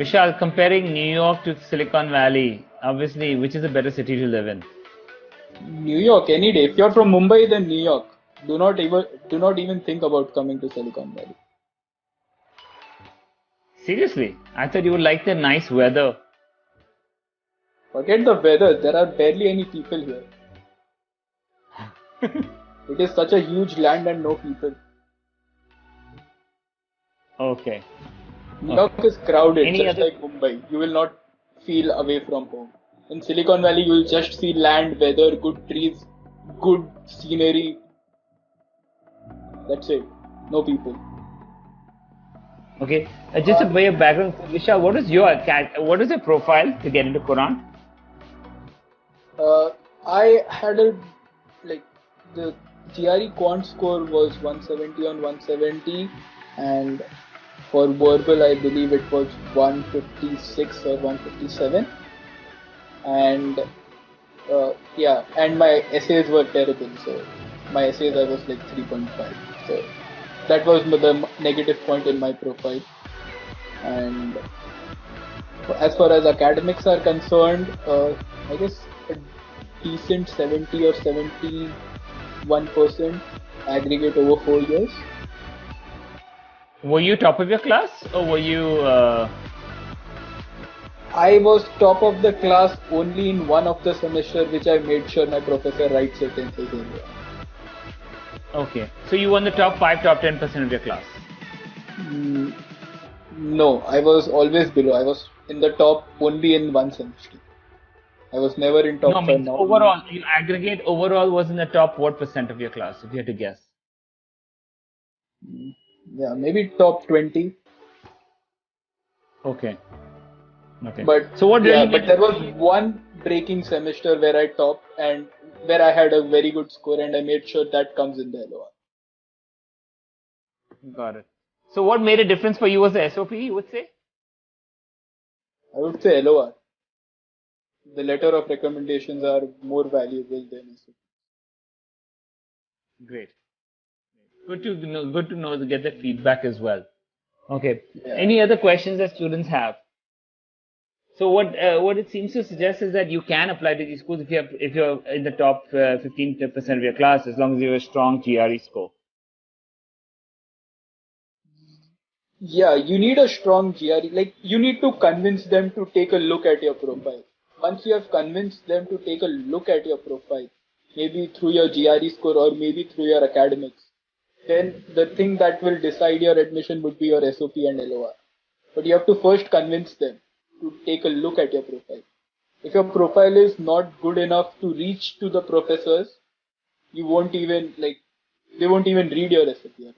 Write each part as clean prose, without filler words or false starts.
Vishal, comparing New York to Silicon Valley, obviously, which is a better city to live in? New York any day. If you're from Mumbai, then New York. Do not even think about coming to Silicon Valley. Seriously, I thought you would like the nice weather. Forget the weather. There are barely any people here. It is such a huge land and no people. Okay. New York is crowded, Any just other? like Mumbai. You will not feel away from home. In Silicon Valley, you will just see land, weather, good trees, good scenery. That's it. No people. Okay. Just a way of background, Vishal, what is your profile to get into Courant? I had the GRE quant score was 170 on 170, and for verbal I believe it was 156 or 157, and and my essays were terrible, so my essays I was like 3.5, so that was the negative point in my profile. And as far as academics are concerned, I guess a decent 70 or 71% aggregate over 4 years. Were you top of your class or were you? I was top of the class only in one of the semester, which I made sure my professor writes sentences in there. Okay. So you were in the top 5, top 10% of your class? No, I was always below. I was in the top only in one semester. I was never in top No, 5 means now. overall, you aggregate overall was in the top what percent of your class, if you had to guess? Yeah, maybe top 20. Okay. Okay. But So what really but there was one breaking semester where I topped and where I had a very good score, and I made sure that comes in the LOR. Got it. So what made a difference for you was the SOP, you would say? I would say LOR. The letter of recommendations are more valuable than SOP. Great. Good to know. Good to know to get the feedback as well. Okay. Yeah. Any other questions that students have? So what it seems to suggest is that you can apply to these schools if you're in the top 15% of your class, as long as you have a strong GRE score. Yeah, you need a strong GRE. Like, you need to convince them to take a look at your profile. Once you have convinced them to take a look at your profile, maybe through your GRE score or maybe through your academics, then the thing that will decide your admission would be your SOP and LOR. But you have to first convince them to take a look at your profile. If your profile is not good enough to reach to the professors, they won't even read your SOP.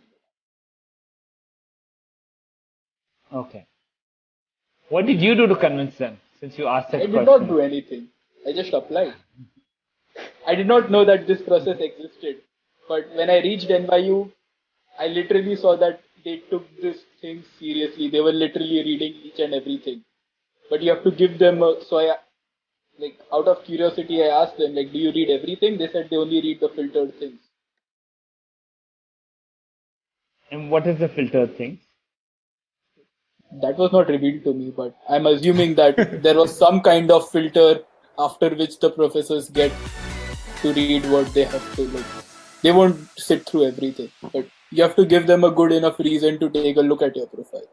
Okay. What did you do to convince them, since you asked that I question? did not do anything. I just applied. I did not know that this process existed. But when I reached NYU, I literally saw that they took this thing seriously. They were literally reading each and everything. But you have to give them out of curiosity, I asked them, do you read everything? They said they only read the filtered things. And what is the filtered thing? That was not revealed to me, but I'm assuming that there was some kind of filter after which the professors get to read what they have to. They won't sit through everything, but you have to give them a good enough reason to take a look at your profile.